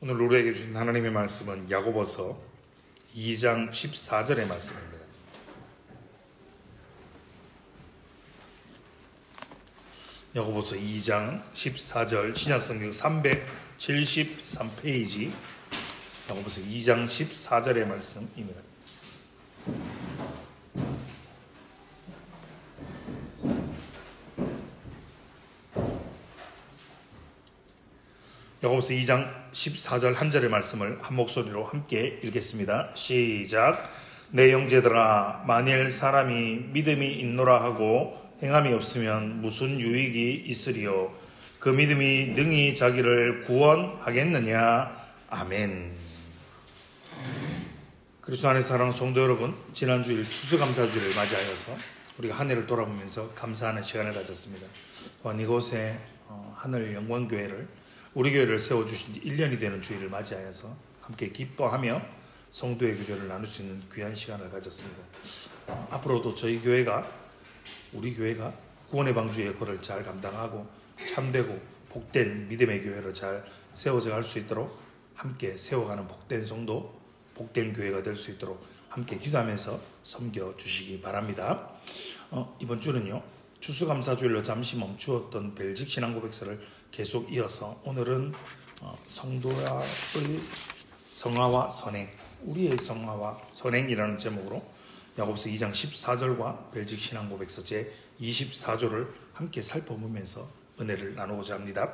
오늘 우리에게 주신 하나님의 말씀은 야고보서 2장 14절의 말씀입니다. 야고보서 2장 14절 신약성경 373페이지 야고보서 2장 14절의 말씀입니다. 야고보서 2장 14절 한 절의 말씀을 한 목소리로 함께 읽겠습니다. 시작. 내 형제들아, 만일 사람이 믿음이 있노라 하고 행함이 없으면 무슨 유익이 있으리요? 그 믿음이 능히 자기를 구원하겠느냐? 아멘. 그리스도 안의 사랑하는 성도 여러분, 지난 주일 추수감사주일을 맞이하여서 우리가 한 해를 돌아보면서 감사하는 시간을 가졌습니다. 또한 이곳에 하늘 영광교회를 우리 교회를 세워주신 지 1년이 되는 주일을 맞이하여서 함께 기뻐하며 성도의 교제를 나눌 수 있는 귀한 시간을 가졌습니다. 앞으로도 저희 교회가, 우리 교회가 구원의 방주의 역할을 잘 감당하고 참되고 복된 믿음의 교회로 잘 세워져 갈 수 있도록 함께 세워가는 복된 성도, 복된 교회가 될 수 있도록 함께 기도하면서 섬겨주시기 바랍니다. 이번 주는요, 추수감사주일로 잠시 멈추었던 벨직 신앙고백서를 계속 이어서 오늘은 성도의 성화와 선행, 우리의 성화와 선행이라는 제목으로 야고보서 2장 14절과 벨직 신앙고백서 제 24조를 함께 살펴보면서 은혜를 나누고자 합니다.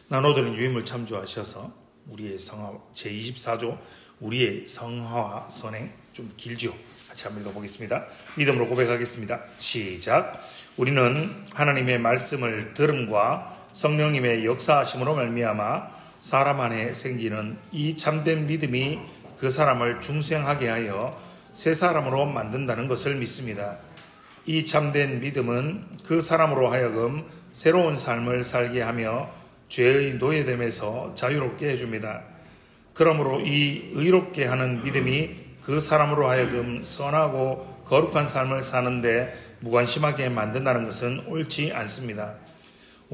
나눠드린 유임을 참조하셔서 우리의 성화 제 24조 우리의 성화와 선행, 좀 길죠? 같이 한번 읽어보겠습니다. 믿음으로 고백하겠습니다. 시작. 우리는 하나님의 말씀을 들음과 성령님의 역사하심으로 말미암아 사람 안에 생기는 이 참된 믿음이 그 사람을 중생하게 하여 새 사람으로 만든다는 것을 믿습니다. 이 참된 믿음은 그 사람으로 하여금 새로운 삶을 살게 하며 죄의 노예됨에서 자유롭게 해줍니다. 그러므로 이 의롭게 하는 믿음이 그 사람으로 하여금 선하고 거룩한 삶을 사는데 무관심하게 만든다는 것은 옳지 않습니다.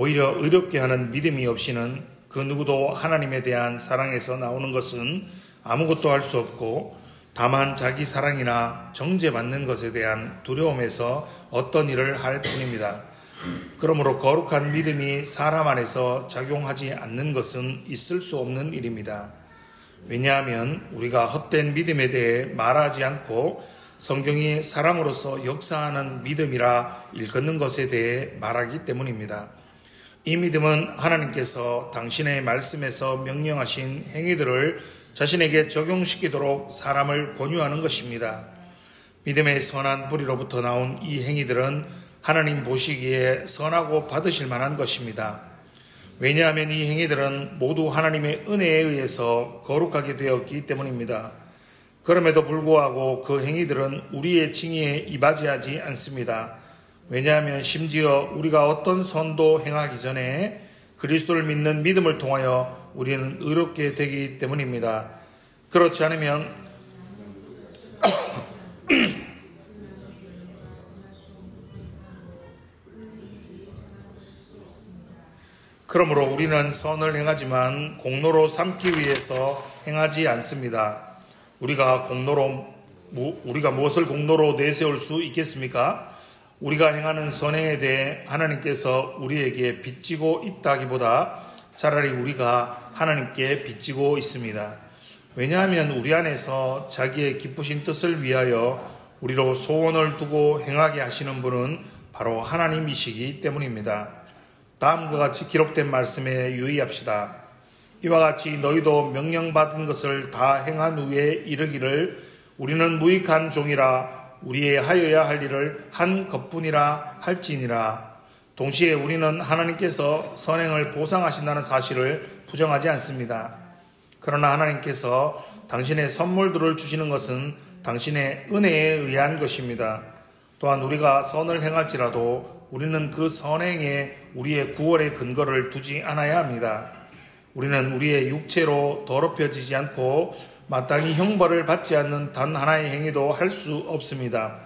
오히려 의롭게 하는 믿음이 없이는 그 누구도 하나님에 대한 사랑에서 나오는 것은 아무것도 할 수 없고 다만 자기 사랑이나 정죄받는 것에 대한 두려움에서 어떤 일을 할 뿐입니다. 그러므로 거룩한 믿음이 사람 안에서 작용하지 않는 것은 있을 수 없는 일입니다. 왜냐하면 우리가 헛된 믿음에 대해 말하지 않고 성경이 사랑으로서 역사하는 믿음이라 일컫는 것에 대해 말하기 때문입니다. 이 믿음은 하나님께서 당신의 말씀에서 명령하신 행위들을 자신에게 적용시키도록 사람을 권유하는 것입니다. 믿음의 선한 뿌리로부터 나온 이 행위들은 하나님 보시기에 선하고 받으실 만한 것입니다. 왜냐하면 이 행위들은 모두 하나님의 은혜에 의해서 거룩하게 되었기 때문입니다. 그럼에도 불구하고 그 행위들은 우리의 칭의에 이바지하지 않습니다. 왜냐하면 심지어 우리가 어떤 선도 행하기 전에 그리스도를 믿는 믿음을 통하여 우리는 의롭게 되기 때문입니다. 그렇지 않으면 그러므로 우리는 선을 행하지만 공로로 삼기 위해서 행하지 않습니다. 우리가 무엇을 공로로 내세울 수 있겠습니까? 우리가 행하는 선행에 대해 하나님께서 우리에게 빚지고 있다기보다 차라리 우리가 하나님께 빚지고 있습니다. 왜냐하면 우리 안에서 자기의 기쁘신 뜻을 위하여 우리로 소원을 두고 행하게 하시는 분은 바로 하나님이시기 때문입니다. 다음과 같이 기록된 말씀에 유의합시다. 이와 같이 너희도 명령받은 것을 다 행한 후에 이르기를 우리는 무익한 종이라 우리의 하여야 할 일을 한 것뿐이라 할지니라. 동시에 우리는 하나님께서 선행을 보상하신다는 사실을 부정하지 않습니다. 그러나 하나님께서 당신의 선물들을 주시는 것은 당신의 은혜에 의한 것입니다. 또한 우리가 선을 행할지라도 우리는 그 선행에 우리의 구원의 근거를 두지 않아야 합니다. 우리는 우리의 육체로 더럽혀지지 않고 마땅히 형벌을 받지 않는 단 하나의 행위도 할 수 없습니다.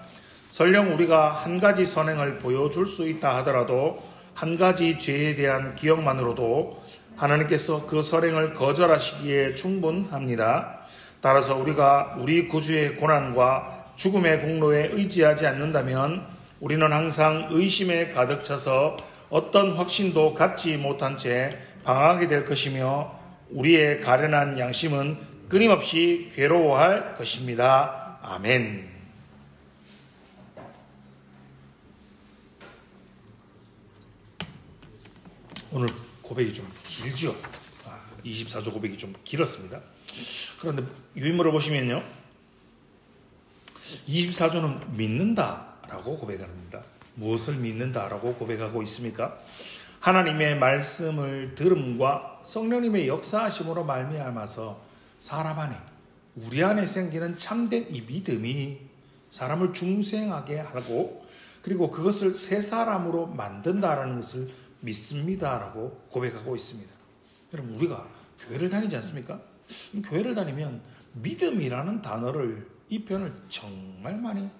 설령 우리가 한 가지 선행을 보여줄 수 있다 하더라도 한 가지 죄에 대한 기억만으로도 하나님께서 그 선행을 거절하시기에 충분합니다. 따라서 우리가 우리 구주의 고난과 죽음의 공로에 의지하지 않는다면 우리는 항상 의심에 가득 차서 어떤 확신도 갖지 못한 채 방황하게 될 것이며 우리의 가련한 양심은 끊임없이 괴로워할 것입니다. 아멘. 오늘 고백이 좀 길죠? 24조 고백이 좀 길었습니다. 그런데 유인물을 보시면요, 24조는 믿는다라고 고백합니다. 무엇을 믿는다라고 고백하고 있습니까? 하나님의 말씀을 들음과 성령님의 역사하심으로 말미암아서 사람 안에, 우리 안에 생기는 참된 이 믿음이 사람을 중생하게 하고 그리고 그것을 새 사람으로 만든다라는 것을 믿습니다라고 고백하고 있습니다. 여러분, 우리가 교회를 다니지 않습니까? 교회를 다니면 믿음이라는 단어를, 이 표현을 정말 많이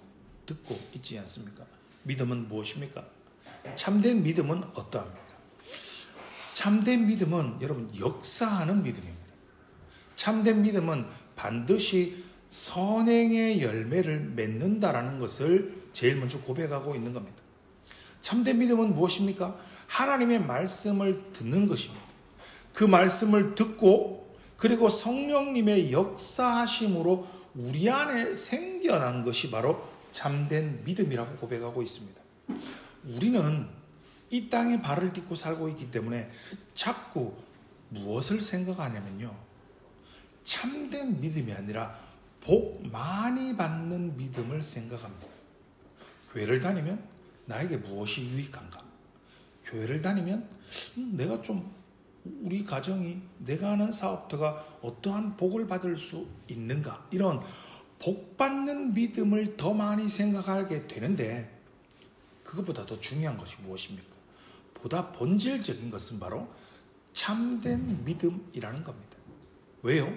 듣고 있지 않습니까? 믿음은 무엇입니까? 참된 믿음은 어떠합니까? 참된 믿음은 여러분 역사하는 믿음입니다. 참된 믿음은 반드시 선행의 열매를 맺는다라는 것을 제일 먼저 고백하고 있는 겁니다. 참된 믿음은 무엇입니까? 하나님의 말씀을 듣는 것입니다. 그 말씀을 듣고 그리고 성령님의 역사하심으로 우리 안에 생겨난 것이 바로 참된 믿음이라고 고백하고 있습니다. 우리는 이 땅에 발을 딛고 살고 있기 때문에 자꾸 무엇을 생각하냐면요, 참된 믿음이 아니라 복 많이 받는 믿음을 생각합니다. 교회를 다니면 나에게 무엇이 유익한가? 교회를 다니면 내가 좀, 우리 가정이, 내가 하는 사업터가 어떠한 복을 받을 수 있는가? 이런 복 받는 믿음을 더 많이 생각하게 되는데, 그것보다 더 중요한 것이 무엇입니까? 보다 본질적인 것은 바로 참된 믿음이라는 겁니다. 왜요?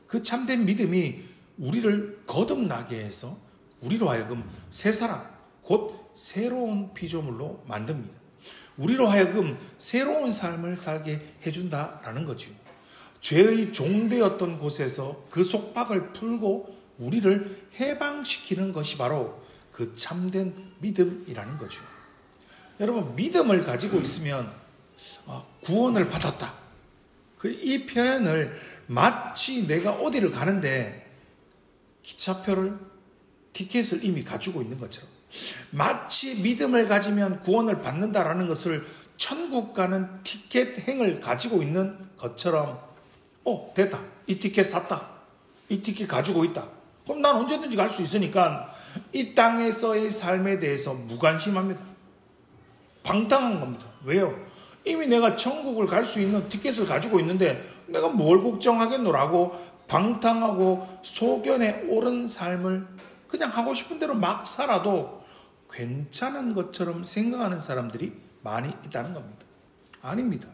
그 참된 믿음이 우리를 거듭나게 해서 우리로 하여금 새 사람, 곧 새로운 피조물로 만듭니다. 우리로 하여금 새로운 삶을 살게 해준다라는 거죠. 죄의 종되었던 곳에서 그 속박을 풀고 우리를 해방시키는 것이 바로 그 참된 믿음이라는 거죠. 여러분, 믿음을 가지고 있으면 구원을 받았다, 이 표현을 마치 내가 어디를 가는데 기차표를, 티켓을 이미 가지고 있는 것처럼, 마치 믿음을 가지면 구원을 받는다라는 것을 천국 가는 티켓행을 가지고 있는 것처럼, 됐다, 이 티켓 샀다, 이 티켓 가지고 있다, 그럼 난 언제든지 갈 수 있으니까 이 땅에서의 삶에 대해서 무관심합니다. 방탕한 겁니다. 왜요? 이미 내가 천국을 갈 수 있는 티켓을 가지고 있는데 내가 뭘 걱정하겠노라고 방탕하고 소견에 옳은 삶을 그냥 하고 싶은 대로 막 살아도 괜찮은 것처럼 생각하는 사람들이 많이 있다는 겁니다. 아닙니다.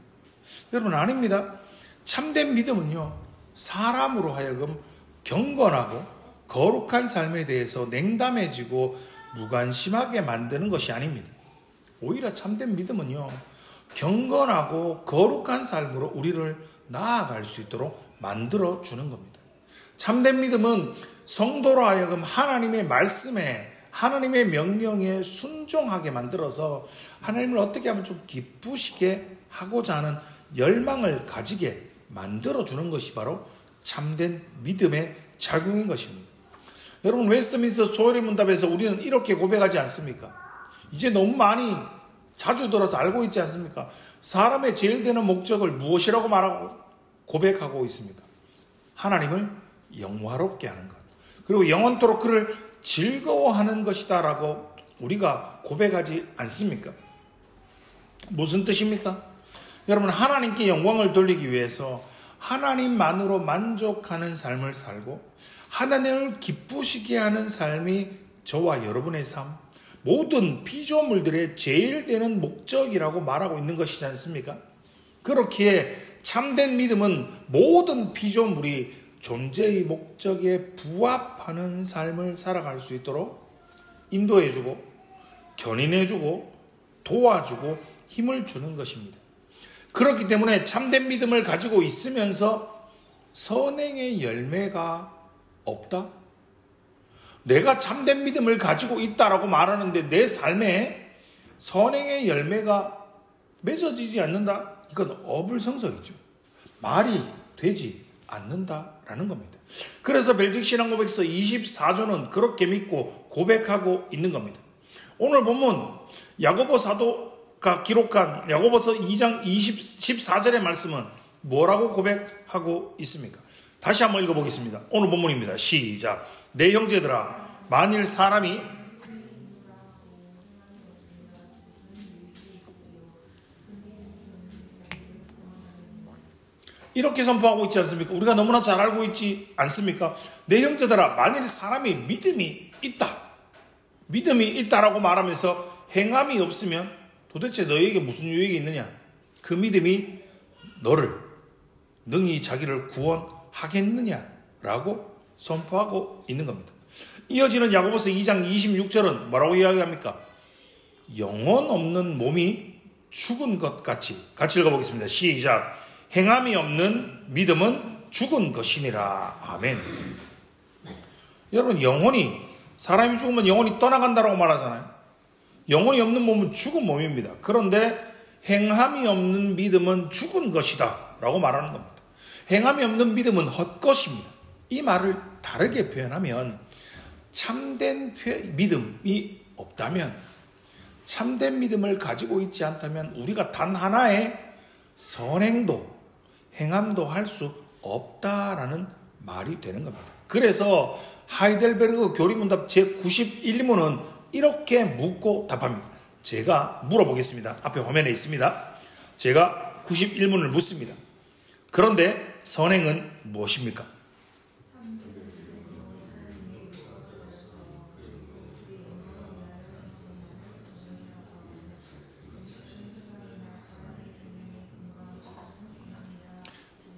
여러분, 아닙니다. 참된 믿음은요, 사람으로 하여금 경건하고 거룩한 삶에 대해서 냉담해지고 무관심하게 만드는 것이 아닙니다. 오히려 참된 믿음은요, 경건하고 거룩한 삶으로 우리를 나아갈 수 있도록 만들어주는 겁니다. 참된 믿음은 성도로 하여금 하나님의 말씀에, 하나님의 명령에 순종하게 만들어서 하나님을 어떻게 하면 좀 기쁘시게 하고자 하는 열망을 가지게 만들어주는 것이 바로 참된 믿음의 작용인 것입니다. 여러분, 웨스트민스터 소요리 문답에서 우리는 이렇게 고백하지 않습니까? 이제 너무 많이 자주 들어서 알고 있지 않습니까? 사람의 제일 되는 목적을 무엇이라고 말하고 고백하고 있습니까? 하나님을 영화롭게 하는 것, 그리고 영원토록 그를 즐거워하는 것이다 라고 우리가 고백하지 않습니까? 무슨 뜻입니까? 여러분, 하나님께 영광을 돌리기 위해서 하나님만으로 만족하는 삶을 살고 하나님을 기쁘시게 하는 삶이 저와 여러분의 삶, 모든 피조물들의 제일 되는 목적이라고 말하고 있는 것이지 않습니까? 그렇기에 참된 믿음은 모든 피조물이 존재의 목적에 부합하는 삶을 살아갈 수 있도록 인도해주고 견인해주고 도와주고 힘을 주는 것입니다. 그렇기 때문에 참된 믿음을 가지고 있으면서 선행의 열매가 없다? 내가 참된 믿음을 가지고 있다라고 말하는데 내 삶에 선행의 열매가 맺어지지 않는다? 이건 어불성설이죠. 말이 되지 않는다라는 겁니다. 그래서 벨직 신앙고백서 24조는 그렇게 믿고 고백하고 있는 겁니다. 오늘 본문 야고보 사도가 기록한 야고보서 2장 14절의 말씀은 뭐라고 고백하고 있습니까? 다시 한번 읽어보겠습니다. 오늘 본문입니다. 시작. 내 형제들아, 만일 사람이 이렇게 선포하고 있지 않습니까? 우리가 너무나 잘 알고 있지 않습니까? 내 형제들아, 만일 사람이 믿음이 있다라고 말하면서 행함이 없으면 도대체 너에게 무슨 유익이 있느냐? 그 믿음이 너를 능히 자기를 구원하겠느냐라고 선포하고 있는 겁니다. 이어지는 야고보서 2장 26절은 뭐라고 이야기합니까? 영혼 없는 몸이 죽은 것 같이 읽어보겠습니다. 시작. 행함이 없는 믿음은 죽은 것이니라. 아멘. 여러분, 사람이 죽으면 영혼이 떠나간다라고 말하잖아요. 영혼이 없는 몸은 죽은 몸입니다. 그런데 행함이 없는 믿음은 죽은 것이다 라고 말하는 겁니다. 행함이 없는 믿음은 헛것입니다. 이 말을 다르게 표현하면 참된 믿음이 없다면, 참된 믿음을 가지고 있지 않다면 우리가 단 하나의 선행도 행함도 할 수 없다라는 말이 되는 겁니다. 그래서 하이델베르그 교리문답 제91문은 이렇게 묻고 답합니다. 제가 물어보겠습니다. 앞에 화면에 있습니다. 제가 91문을 묻습니다. 그런데 선행은 무엇입니까?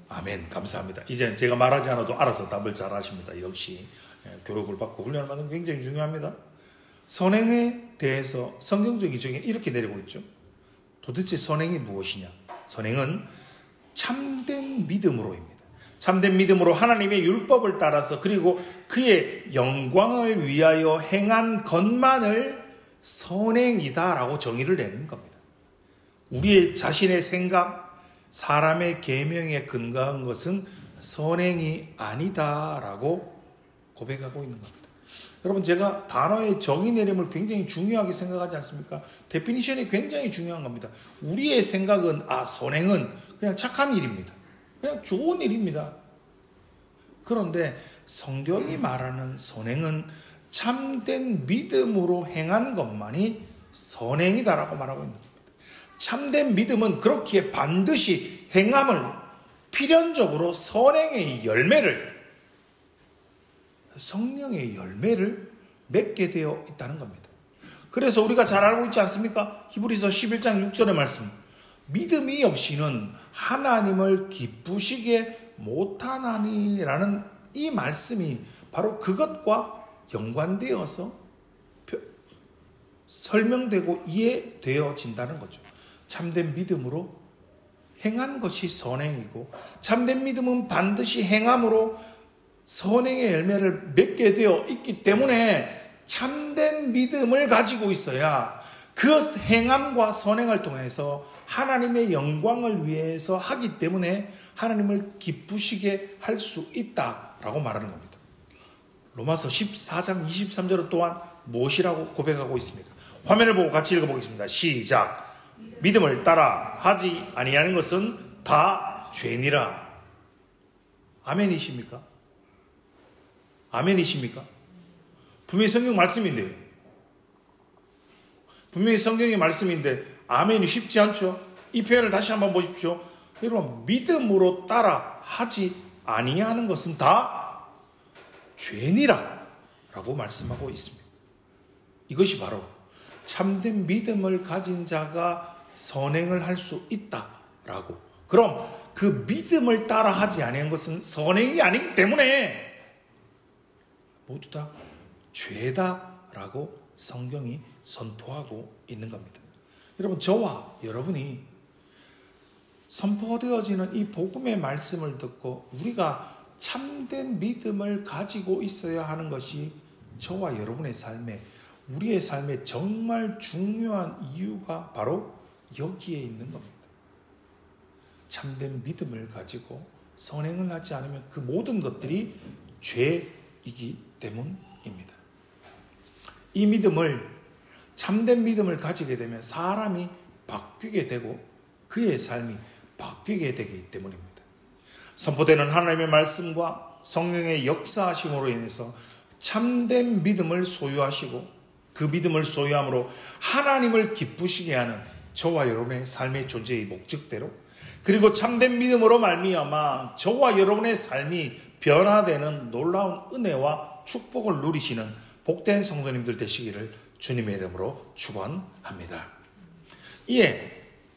아멘. 감사합니다. 이제 제가 말하지 않아도 알아서 답을 잘 하십니다. 역시 교육을 받고 훈련을 받는 게 굉장히 중요합니다. 선행에 대해서 성경적인 정의는 이렇게 내리고 있죠. 도대체 선행이 무엇이냐? 선행은 참된 믿음으로입니다. 참된 믿음으로 하나님의 율법을 따라서 그리고 그의 영광을 위하여 행한 것만을 선행이다라고 정의를 내는 겁니다. 우리의 자신의 생각, 사람의 계명에 근거한 것은 선행이 아니다라고 고백하고 있는 겁니다. 여러분, 제가 단어의 정의 내림을 굉장히 중요하게 생각하지 않습니까? 데피니션이 굉장히 중요한 겁니다. 우리의 생각은 선행은 그냥 착한 일입니다. 그냥 좋은 일입니다. 그런데 성경이 말하는 선행은 참된 믿음으로 행한 것만이 선행이다라고 말하고 있는 겁니다. 참된 믿음은 그렇기에 반드시 행함을 필연적으로 선행의 열매를, 성령의 열매를 맺게 되어 있다는 겁니다. 그래서 우리가 잘 알고 있지 않습니까? 히브리서 11장 6절의 말씀. 믿음이 없이는 하나님을 기쁘시게 못하나니라는 이 말씀이 바로 그것과 연관되어서 설명되고 이해되어진다는 거죠. 참된 믿음으로 행한 것이 선행이고, 참된 믿음은 반드시 행함으로 선행의 열매를 맺게 되어 있기 때문에 참된 믿음을 가지고 있어야 그 행함과 선행을 통해서 하나님의 영광을 위해서 하기 때문에 하나님을 기쁘시게 할 수 있다라고 말하는 겁니다. 로마서 14장 23절은 또한 무엇이라고 고백하고 있습니까? 화면을 보고 같이 읽어보겠습니다. 시작. 믿음을 따라 하지 아니하는 것은 다 죄니라. 아멘이십니까? 아멘이십니까? 분명히 성경 말씀인데요. 분명히 성경의 말씀인데 아멘이 쉽지 않죠? 이 표현을 다시 한번 보십시오. 여러분, 믿음으로 따라 하지 아니하는 것은 다 죄니라 라고 말씀하고 있습니다. 이것이 바로 참된 믿음을 가진 자가 선행을 할 수 있다라고. 그럼 그 믿음을 따라 하지 아니한 것은 선행이 아니기 때문에 모두 다 죄다라고 성경이 선포하고 있는 겁니다. 여러분, 저와 여러분이 선포되어지는 이 복음의 말씀을 듣고 우리가 참된 믿음을 가지고 있어야 하는 것이 저와 여러분의 삶에, 우리의 삶에 정말 중요한 이유가 바로 여기에 있는 겁니다. 참된 믿음을 가지고 선행을 하지 않으면 그 모든 것들이 죄이기 때문입니다. 이 믿음을, 참된 믿음을 가지게 되면 사람이 바뀌게 되고 그의 삶이 바뀌게 되기 때문입니다. 선포되는 하나님의 말씀과 성령의 역사하심으로 인해서 참된 믿음을 소유하시고 그 믿음을 소유함으로 하나님을 기쁘시게 하는 저와 여러분의 삶의 존재의 목적대로, 그리고 참된 믿음으로 말미암아 저와 여러분의 삶이 변화되는 놀라운 은혜와 축복을 누리시는 복된 성도님들 되시기를 주님의 이름으로 축원합니다.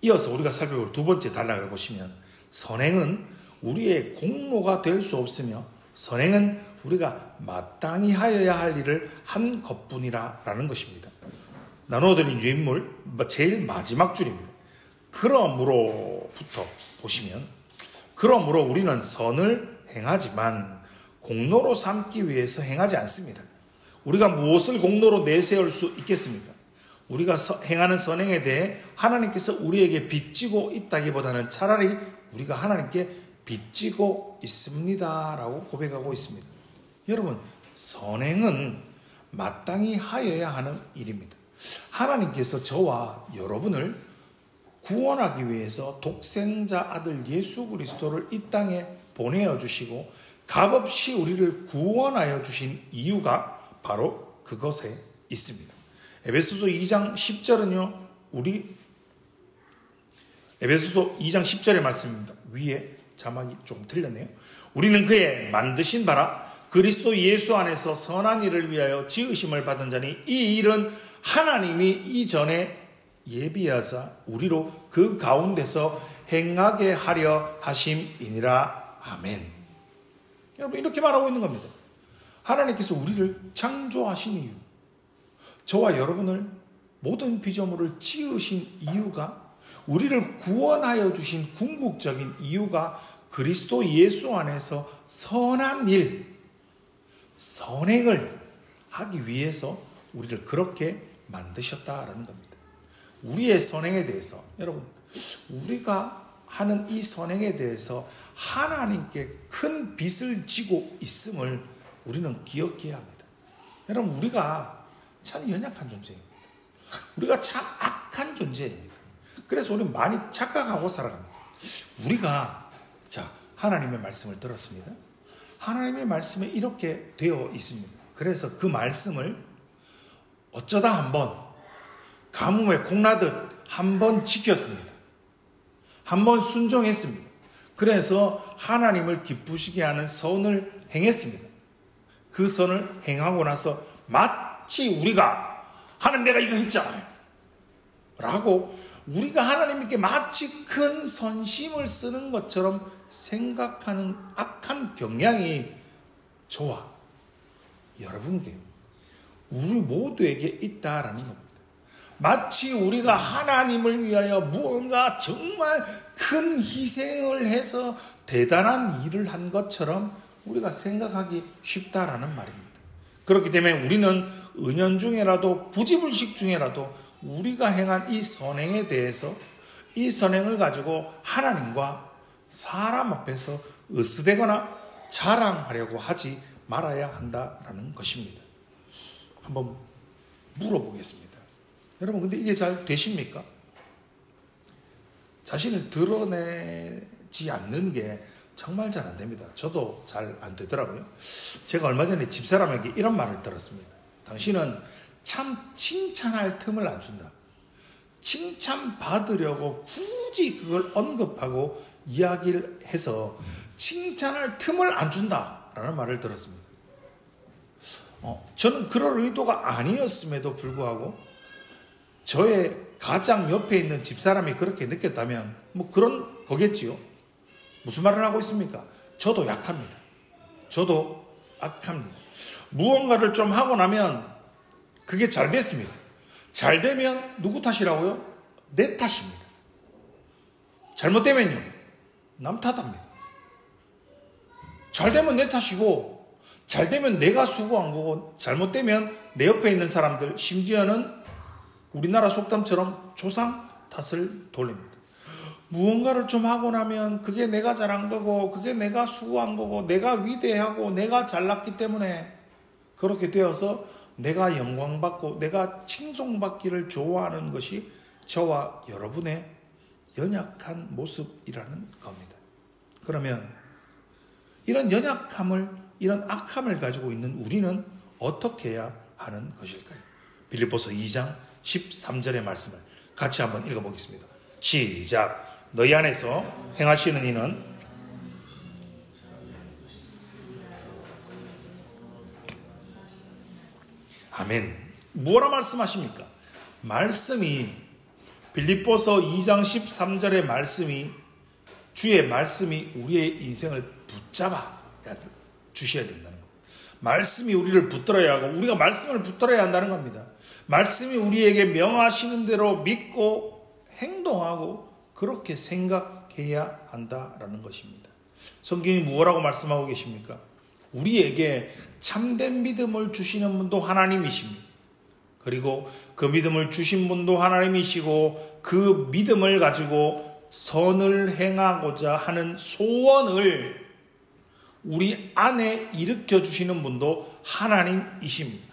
이어서 우리가 살펴볼 두 번째 단락을 보시면, 선행은 우리의 공로가 될 수 없으며 선행은 우리가 마땅히 하여야 할 일을 한 것뿐이라는 것입니다. 나누어드린 유인물 제일 마지막 줄입니다. 그러므로부터 보시면, 그러므로 우리는 선을 행하지만 공로로 삼기 위해서 행하지 않습니다. 우리가 무엇을 공로로 내세울 수 있겠습니까? 우리가 행하는 선행에 대해 하나님께서 우리에게 빚지고 있다기보다는 차라리 우리가 하나님께 빚지고 있습니다 라고 고백하고 있습니다. 여러분, 선행은 마땅히 하여야 하는 일입니다. 하나님께서 저와 여러분을 구원하기 위해서 독생자 아들 예수 그리스도를 이 땅에 보내어 주시고 값없이 우리를 구원하여 주신 이유가 바로 그것에 있습니다. 에베소서 2장 10절은요, 에베소서 2장 10절의 말씀입니다. 위에 자막이 조금 틀렸네요. 우리는 그의 만드신 바라 그리스도 예수 안에서 선한 일을 위하여 지으심을 받은 자니 이 일은 하나님이 이전에 예비하사 우리로 그 가운데서 행하게 하려 하심이니라. 아멘. 여러분, 이렇게 말하고 있는 겁니다. 하나님께서 우리를 창조하신 이유, 저와 여러분을 모든 피조물을 지으신 이유가, 우리를 구원하여 주신 궁극적인 이유가 그리스도 예수 안에서 선한 일, 선행을 하기 위해서 우리를 그렇게 만드셨다라는 겁니다. 우리의 선행에 대해서, 여러분, 우리가 하는 이 선행에 대해서 하나님께 큰 빚을 지고 있음을 우리는 기억해야 합니다. 여러분, 우리가 참 연약한 존재입니다. 우리가 참 악한 존재입니다. 그래서 우리는 많이 착각하고 살아갑니다. 우리가 하나님의 말씀을 들었습니다. 하나님의 말씀에 이렇게 되어 있습니다. 그래서 그 말씀을 어쩌다 한번 가뭄에 콩나듯 한번 지켰습니다. 한번 순종했습니다. 그래서 하나님을 기쁘시게 하는 선을 행했습니다. 그 선을 행하고 나서 마치 우리가 하나님 내가 이거 했잖아요 라고 우리가 하나님께 마치 큰 선심을 쓰는 것처럼 생각하는 악한 경향이 저와 여러분께, 우리 모두에게 있다라는 겁니다. 마치 우리가 하나님을 위하여 무언가 정말 큰 희생을 해서 대단한 일을 한 것처럼 우리가 생각하기 쉽다라는 말입니다. 그렇기 때문에 우리는 은연중에라도 부지불식 중에라도 우리가 행한 이 선행에 대해서, 이 선행을 가지고 하나님과 사람 앞에서 으스대거나 자랑하려고 하지 말아야 한다라는 것입니다. 한번 물어보겠습니다. 여러분, 근데 이게 잘 되십니까? 자신을 드러내지 않는 게 정말 잘 안 됩니다. 저도 잘 안 되더라고요. 제가 얼마 전에 집사람에게 이런 말을 들었습니다. 당신은 참 칭찬할 틈을 안 준다. 칭찬받으려고 굳이 그걸 언급하고 이야기를 해서 칭찬할 틈을 안 준다라는 말을 들었습니다. 저는 그럴 의도가 아니었음에도 불구하고 저의 가장 옆에 있는 집사람이 그렇게 느꼈다면 뭐 그런 거겠지요. 무슨 말을 하고 있습니까? 저도 약합니다. 저도 악합니다. 무언가를 좀 하고 나면 그게 잘 됐습니다. 잘 되면 누구 탓이라고요? 내 탓입니다. 잘못되면요, 남 탓합니다. 잘되면 내 탓이고, 잘되면 내가 수고한 거고, 잘못되면 내 옆에 있는 사람들, 심지어는 우리나라 속담처럼 조상 탓을 돌립니다. 무언가를 좀 하고 나면 그게 내가 잘한 거고, 그게 내가 수고한 거고, 내가 위대하고, 내가 잘났기 때문에 그렇게 되어서 내가 영광받고 내가 칭송받기를 좋아하는 것이 저와 여러분의 연약한 모습이라는 겁니다. 그러면 이런 연약함을, 이런 악함을 가지고 있는 우리는 어떻게 해야 하는 것일까요? 빌립보서 2장 13절의 말씀을 같이 한번 읽어보겠습니다. 시작. 너희 안에서 행하시는 이는 아멘. 뭐라 말씀하십니까? 말씀이, 빌립보서 2장 13절의 말씀이, 주의 말씀이 우리의 인생을 붙잡아 주셔야 된다는 겁니다. 말씀이 우리를 붙들어야 하고 우리가 말씀을 붙들어야 한다는 겁니다. 말씀이 우리에게 명하시는 대로 믿고 행동하고 그렇게 생각해야 한다라는 것입니다. 성경이 무엇라고 말씀하고 계십니까? 우리에게 참된 믿음을 주시는 분도 하나님이십니다. 그리고 그 믿음을 주신 분도 하나님이시고 그 믿음을 가지고 선을 행하고자 하는 소원을 우리 안에 일으켜 주시는 분도 하나님이십니다.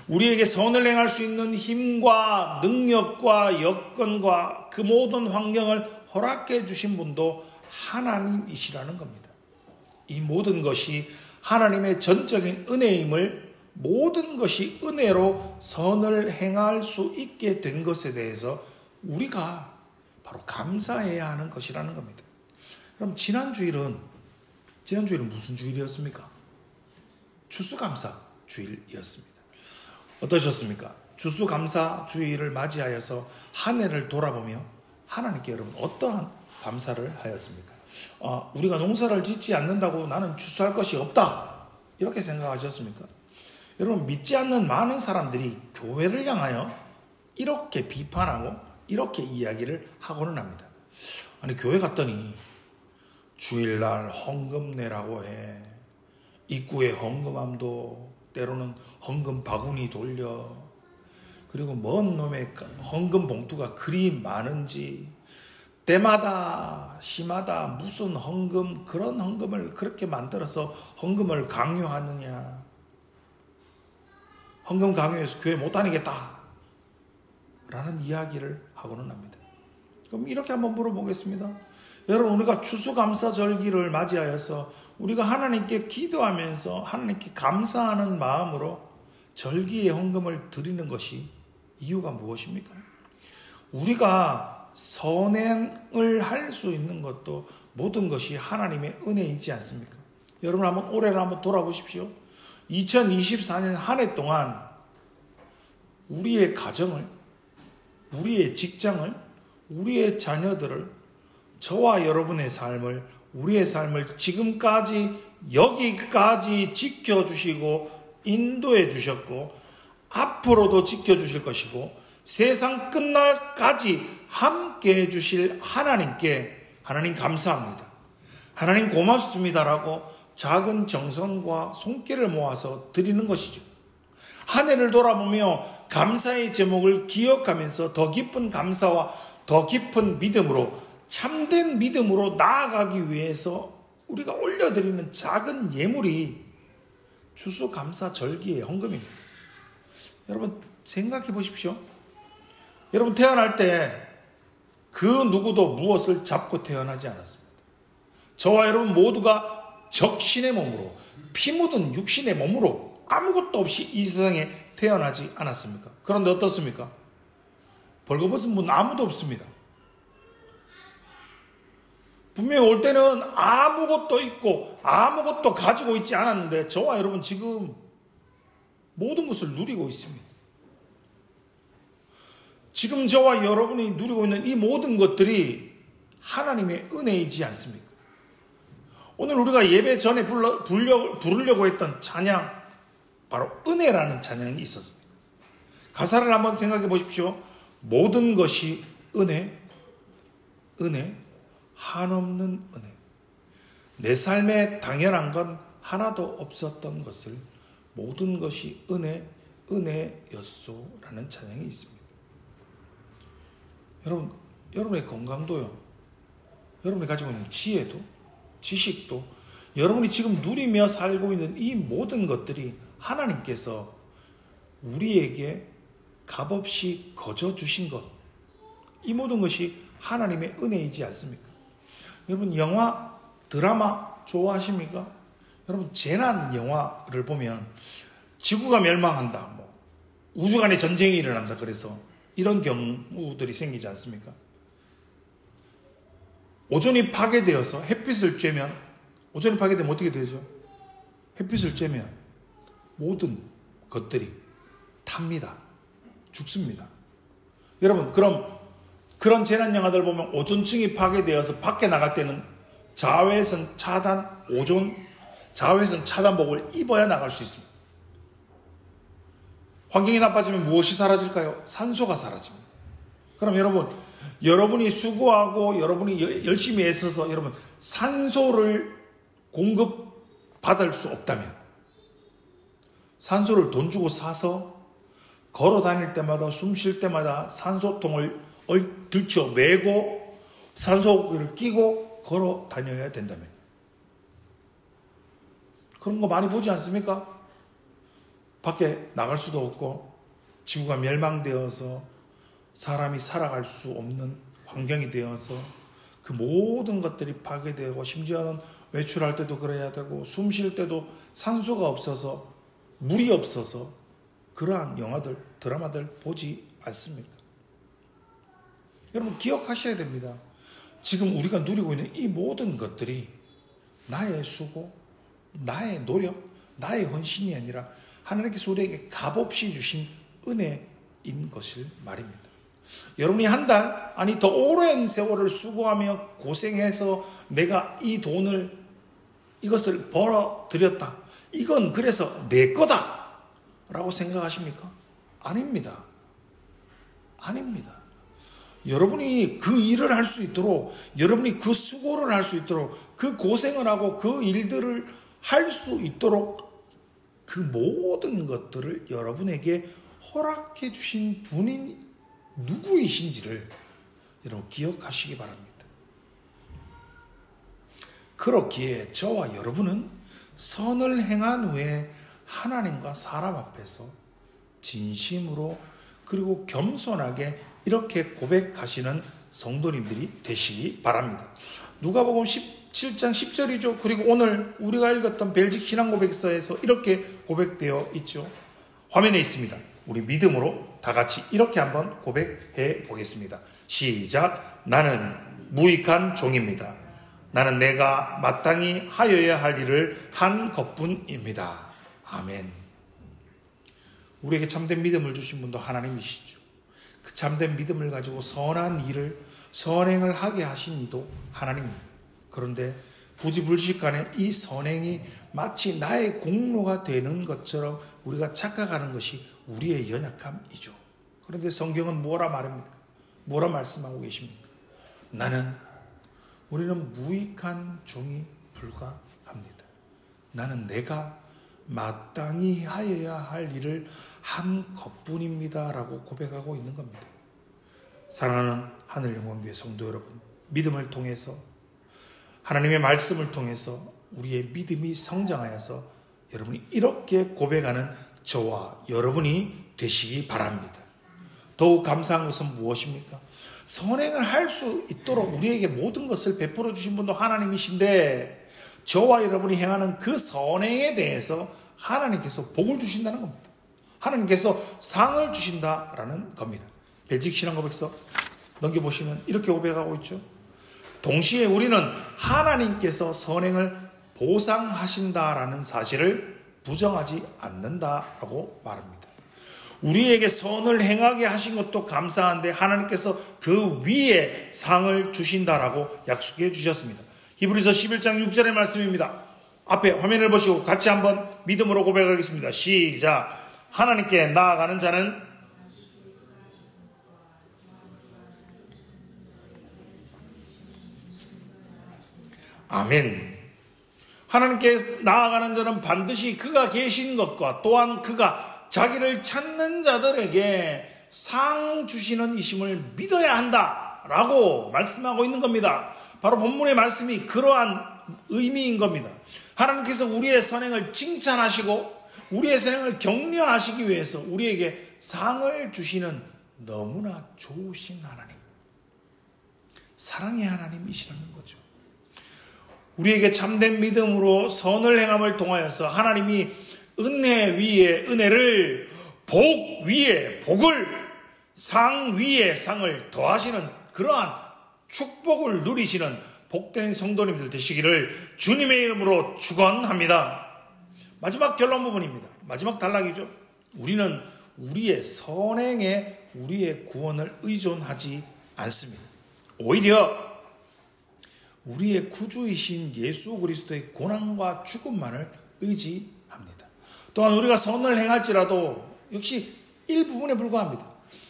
우리에게 선을 행할 수 있는 힘과 능력과 여건과 그 모든 환경을 허락해 주신 분도 하나님이시라는 겁니다. 이 모든 것이 하나님의 전적인 은혜임을, 모든 것이 은혜로 선을 행할 수 있게 된 것에 대해서 우리가 바로 감사해야 하는 것이라는 겁니다. 그럼 지난주일은 무슨 주일이었습니까? 추수감사 주일이었습니다. 어떠셨습니까? 추수감사 주일을 맞이하여서 한 해를 돌아보며 하나님께 여러분 어떠한 감사를 하였습니까? 우리가 농사를 짓지 않는다고 나는 추수할 것이 없다, 이렇게 생각하셨습니까? 여러분, 믿지 않는 많은 사람들이 교회를 향하여 이렇게 비판하고 이렇게 이야기를 하고는 합니다. 아니, 교회 갔더니 주일날 헌금 내라고 해. 입구에 헌금함도 때로는 헌금 바구니 돌려. 그리고 먼 놈의 헌금 봉투가 그리 많은지, 때마다 시마다 무슨 헌금, 그런 헌금을 그렇게 만들어서 헌금을 강요하느냐. 헌금 강요해서 교회 못 다니겠다 라는 이야기를 하고는 합니다. 그럼 이렇게 한번 물어보겠습니다. 여러분, 우리가 추수감사절기를 맞이하여서 우리가 하나님께 기도하면서 하나님께 감사하는 마음으로 절기의 헌금을 드리는 것이 이유가 무엇입니까? 우리가 선행을 할 수 있는 것도 모든 것이 하나님의 은혜이지 않습니까? 여러분, 한번 올해를 한번 돌아보십시오. 2024년 한 해 동안 우리의 가정을, 우리의 직장을, 우리의 자녀들을, 저와 여러분의 삶을, 우리의 삶을 지금까지 여기까지 지켜주시고 인도해 주셨고 앞으로도 지켜주실 것이고 세상 끝날까지 함께 해주실 하나님께 하나님 감사합니다, 하나님 고맙습니다라고 작은 정성과 손길을 모아서 드리는 것이죠. 한 해를 돌아보며 감사의 제목을 기억하면서 더 깊은 감사와 더 깊은 믿음으로, 참된 믿음으로 나아가기 위해서 우리가 올려드리는 작은 예물이 추수감사절기의 헌금입니다. 여러분, 생각해 보십시오. 여러분, 태어날 때 그 누구도 무엇을 잡고 태어나지 않았습니다. 저와 여러분 모두가 적신의 몸으로, 피 묻은 육신의 몸으로 아무것도 없이 이 세상에 태어나지 않았습니까? 그런데 어떻습니까? 벌거벗은 분 아무도 없습니다. 분명히 올 때는 아무것도 있고 아무것도 가지고 있지 않았는데 저와 여러분 지금 모든 것을 누리고 있습니다. 지금 저와 여러분이 누리고 있는 이 모든 것들이 하나님의 은혜이지 않습니까? 오늘 우리가 예배 전에 부르려고 했던 찬양, 바로 은혜라는 찬양이 있었습니다. 가사를 한번 생각해 보십시오. 모든 것이 은혜, 은혜, 한없는 은혜. 내 삶에 당연한 건 하나도 없었던 것을 모든 것이 은혜였소라는 찬양이 있습니다. 여러분, 여러분의 건강도요, 여러분이 가지고 있는 지혜도, 지식도, 여러분이 지금 누리며 살고 있는 이 모든 것들이 하나님께서 우리에게 값없이 거저 주신 것, 이 모든 것이 하나님의 은혜이지 않습니까? 여러분, 영화, 드라마 좋아하십니까? 여러분, 재난 영화를 보면 지구가 멸망한다, 우주간에 전쟁이 일어난다, 그래서 이런 경우들이 생기지 않습니까? 오존이 파괴되어서 햇빛을 쬐면, 오존이 파괴되면 어떻게 되죠? 햇빛을 쬐면 모든 것들이 탑니다. 죽습니다. 여러분, 그럼 그런 재난 영화들 보면 오존층이 파괴되어서 밖에 나갈 때는 자외선 차단, 자외선 차단복을 입어야 나갈 수 있습니다. 환경이 나빠지면 무엇이 사라질까요? 산소가 사라집니다. 그럼 여러분이 수고하고 여러분이 열심히 애써서 여러분 산소를 공급받을 수 없다면, 산소를 돈 주고 사서 걸어 다닐 때마다, 숨 쉴 때마다 산소통을 들쳐 메고 산소를 끼고 걸어 다녀야 된다면, 그런 거 많이 보지 않습니까? 밖에 나갈 수도 없고 지구가 멸망되어서 사람이 살아갈 수 없는 환경이 되어서 그 모든 것들이 파괴되고, 심지어는 외출할 때도 그래야 되고 숨 쉴 때도 산소가 없어서, 물이 없어서 그러한 영화들, 드라마들 보지 않습니까? 여러분, 기억하셔야 됩니다. 지금 우리가 누리고 있는 이 모든 것들이 나의 수고, 나의 노력, 나의 헌신이 아니라 하나님께서 우리에게 값없이 주신 은혜인 것을 말입니다. 여러분이 한 달, 아니 더 오랜 세월을 수고하며 고생해서 내가 이 돈을, 이것을 벌어들였다, 이건 그래서 내 거다 라고 생각하십니까? 아닙니다. 아닙니다. 여러분이 그 일을 할 수 있도록, 여러분이 그 수고를 할 수 있도록, 그 고생을 하고 그 일들을 할 수 있도록 그 모든 것들을 여러분에게 허락해 주신 분이 누구이신지를 여러분 기억하시기 바랍니다. 그렇기에 저와 여러분은 선을 행한 후에 하나님과 사람 앞에서 진심으로 그리고 겸손하게 이렇게 고백하시는 성도님들이 되시기 바랍니다. 누가복음 17장 10절이죠. 그리고 오늘 우리가 읽었던 벨직 신앙고백서에서 이렇게 고백되어 있죠. 화면에 있습니다. 우리 믿음으로 다 같이 이렇게 한번 고백해 보겠습니다. 시작. 나는 무익한 종입니다. 나는 내가 마땅히 하여야 할 일을 한 것뿐입니다. 아멘. 우리에게 참된 믿음을 주신 분도 하나님이시죠. 그 참된 믿음을 가지고 선한 일을, 선행을 하게 하신 이도 하나님입니다. 그런데 부지불식간에 이 선행이 마치 나의 공로가 되는 것처럼 우리가 착각하는 것이 우리의 연약함이죠. 그런데 성경은 뭐라 말합니까? 뭐라 말씀하고 계십니까? 우리는 무익한 종이 불과합니다. 나는 내가 마땅히 하여야 할 일을 한 것뿐입니다 라고 고백하고 있는 겁니다. 사랑하는 하늘영광교회 성도 여러분, 믿음을 통해서, 하나님의 말씀을 통해서 우리의 믿음이 성장하여서 여러분이 이렇게 고백하는 저와 여러분이 되시기 바랍니다. 더욱 감사한 것은 무엇입니까? 선행을 할 수 있도록 우리에게 모든 것을 베풀어 주신 분도 하나님이신데, 저와 여러분이 행하는 그 선행에 대해서 하나님께서 복을 주신다는 겁니다. 하나님께서 상을 주신다라는 겁니다. 벨직 신앙고백서 넘겨보시면 이렇게 고백하고 있죠. 동시에 우리는 하나님께서 선행을 보상하신다라는 사실을 부정하지 않는다라고 말합니다. 우리에게 선을 행하게 하신 것도 감사한데 하나님께서 그 위에 상을 주신다라고 약속해 주셨습니다. 히브리서 11장 6절의 말씀입니다. 앞에 화면을 보시고 같이 한번 믿음으로 고백하겠습니다. 시작. 하나님께 나아가는 자는 아멘. 하나님께 나아가는 자는 반드시 그가 계신 것과 또한 그가 자기를 찾는 자들에게 상 주시는 이심을 믿어야 한다라고 말씀하고 있는 겁니다. 바로 본문의 말씀이 그러한 의미인 겁니다. 하나님께서 우리의 선행을 칭찬하시고 우리의 선행을 격려하시기 위해서 우리에게 상을 주시는 너무나 좋으신 하나님, 사랑의 하나님이시라는 거죠. 우리에게 참된 믿음으로 선을 행함을 통하여서 하나님이 은혜 위에 은혜를, 복 위에 복을, 상 위에 상을 더하시는 그러한 축복을 누리시는 복된 성도님들 되시기를 주님의 이름으로 축원합니다. 마지막 결론 부분입니다. 마지막 단락이죠. 우리는 우리의 선행에 우리의 구원을 의존하지 않습니다. 오히려 우리의 구주이신 예수 그리스도의 고난과 죽음만을 의지합니다. 또한 우리가 선을 행할지라도 역시 일부분에 불과합니다.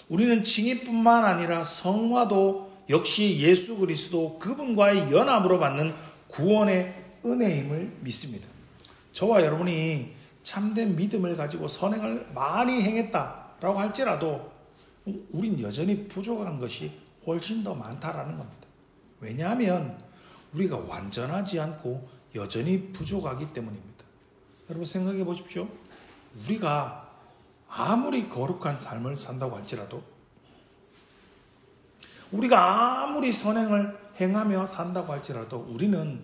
우리는 칭의뿐만 아니라 성화도 역시 예수 그리스도 그분과의 연합으로 받는 구원의 은혜임을 믿습니다. 저와 여러분이 참된 믿음을 가지고 선행을 많이 행했다라고 할지라도 우린 여전히 부족한 것이 훨씬 더 많다라는 겁니다. 왜냐하면 우리가 완전하지 않고 여전히 부족하기 때문입니다. 여러분 생각해 보십시오. 우리가 아무리 거룩한 삶을 산다고 할지라도, 우리가 아무리 선행을 행하며 산다고 할지라도 우리는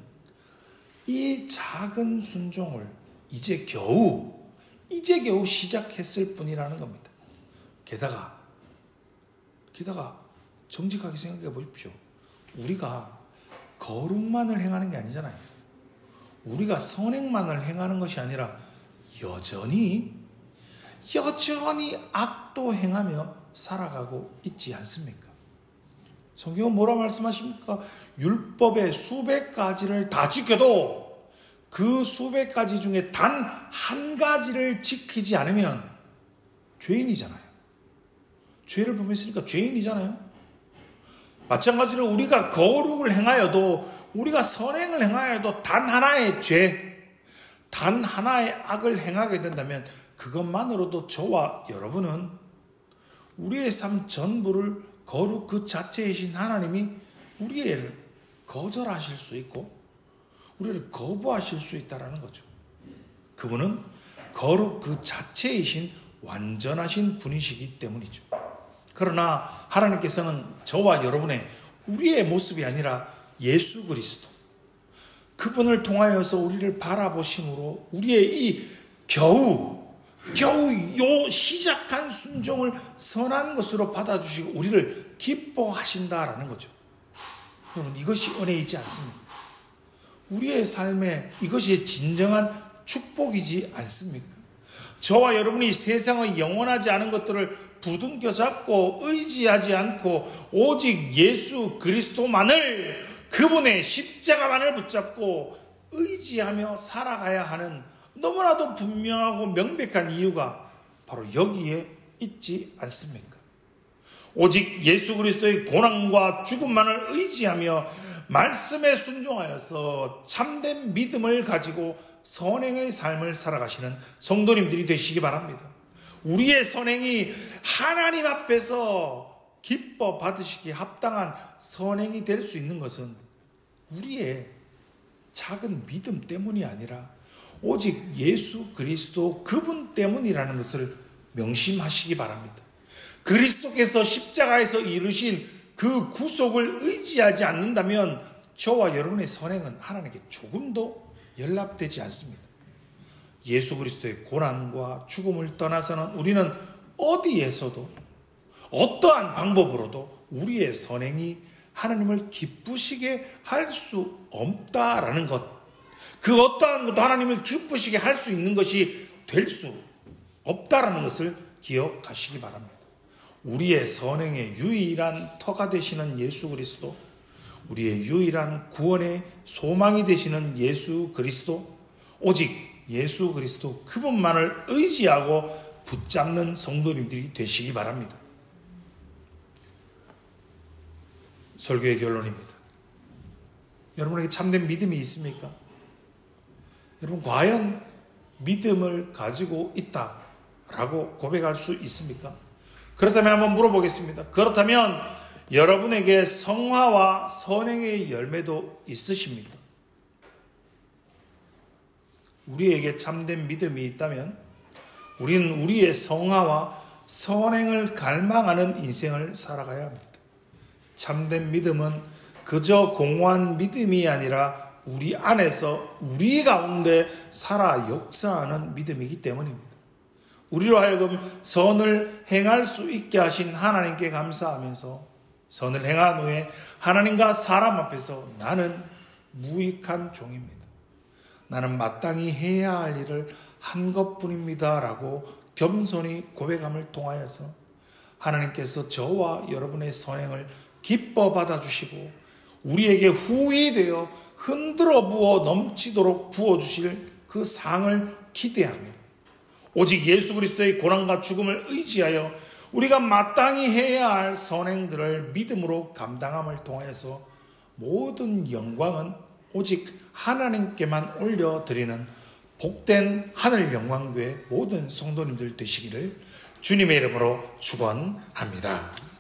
이 작은 순종을 이제 겨우 시작했을 뿐이라는 겁니다. 게다가 정직하게 생각해 보십시오. 우리가 거룩만을 행하는 게 아니잖아요. 우리가 선행만을 행하는 것이 아니라 여전히 악도 행하며 살아가고 있지 않습니까? 성경은 뭐라 말씀하십니까? 율법의 수백 가지를 다 지켜도 그 수백 가지 중에 단 한 가지를 지키지 않으면 죄인이잖아요. 죄를 범했으니까 죄인이잖아요. 마찬가지로 우리가 거룩을 행하여도, 우리가 선행을 행하여도 단 하나의 죄, 단 하나의 악을 행하게 된다면 그것만으로도 저와 여러분은 우리의 삶 전부를 거룩 그 자체이신 하나님이 우리를 거절하실 수 있고 우리를 거부하실 수 있다는 거죠. 그분은 거룩 그 자체이신 완전하신 분이시기 때문이죠. 그러나 하나님께서는 저와 여러분의 우리의 모습이 아니라 예수 그리스도, 그분을 통하여서 우리를 바라보심으로 우리의 이 겨우 요 시작한 순종을 선한 것으로 받아주시고 우리를 기뻐하신다라는 거죠. 여러분, 이것이 은혜이지 않습니까? 우리의 삶에 이것이 진정한 축복이지 않습니까? 저와 여러분이 세상의 영원하지 않은 것들을 부둥켜 잡고 의지하지 않고 오직 예수 그리스도만을, 그분의 십자가만을 붙잡고 의지하며 살아가야 하는 너무나도 분명하고 명백한 이유가 바로 여기에 있지 않습니까? 오직 예수 그리스도의 고난과 죽음만을 의지하며 말씀에 순종하여서 참된 믿음을 가지고 선행의 삶을 살아가시는 성도님들이 되시기 바랍니다. 우리의 선행이 하나님 앞에서 기뻐 받으시기에 합당한 선행이 될 수 있는 것은 우리의 작은 믿음 때문이 아니라 오직 예수 그리스도 그분 때문이라는 것을 명심하시기 바랍니다. 그리스도께서 십자가에서 이루신 그 구속을 의지하지 않는다면 저와 여러분의 선행은 하나님께 조금도 연락되지 않습니다. 예수 그리스도의 고난과 죽음을 떠나서는 우리는 어디에서도 어떠한 방법으로도 우리의 선행이 하나님을 기쁘시게 할 수 없다라는 것, 그 어떠한 것도 하나님을 기쁘시게 할 수 있는 것이 될 수 없다라는 것을 기억하시기 바랍니다. 우리의 선행의 유일한 터가 되시는 예수 그리스도, 우리의 유일한 구원의 소망이 되시는 예수 그리스도, 오직 예수 그리스도 그분만을 의지하고 붙잡는 성도님들이 되시기 바랍니다. 설교의 결론입니다. 여러분에게 참된 믿음이 있습니까? 여러분 과연 믿음을 가지고 있다라고 고백할 수 있습니까? 그렇다면 한번 물어보겠습니다. 그렇다면 여러분에게 성화와 선행의 열매도 있으십니까? 우리에게 참된 믿음이 있다면 우리는 우리의 성화와 선행을 갈망하는 인생을 살아가야 합니다. 참된 믿음은 그저 공허한 믿음이 아니라 우리 안에서 우리 가운데 살아 역사하는 믿음이기 때문입니다. 우리로 하여금 선을 행할 수 있게 하신 하나님께 감사하면서 선을 행한 후에 하나님과 사람 앞에서 나는 무익한 종입니다. 나는 마땅히 해야 할 일을 한 것뿐입니다 라고 겸손히 고백함을 통하여서 하나님께서 저와 여러분의 선행을 기뻐 받아주시고 우리에게 후히 되어 흔들어 부어 넘치도록 부어주실 그 상을 기대하며 오직 예수 그리스도의 고난과 죽음을 의지하여 우리가 마땅히 해야 할 선행들을 믿음으로 감당함을 통해서 모든 영광은 오직 하나님께만 올려드리는 복된 하늘 영광교회 모든 성도님들 되시기를 주님의 이름으로 축원합니다.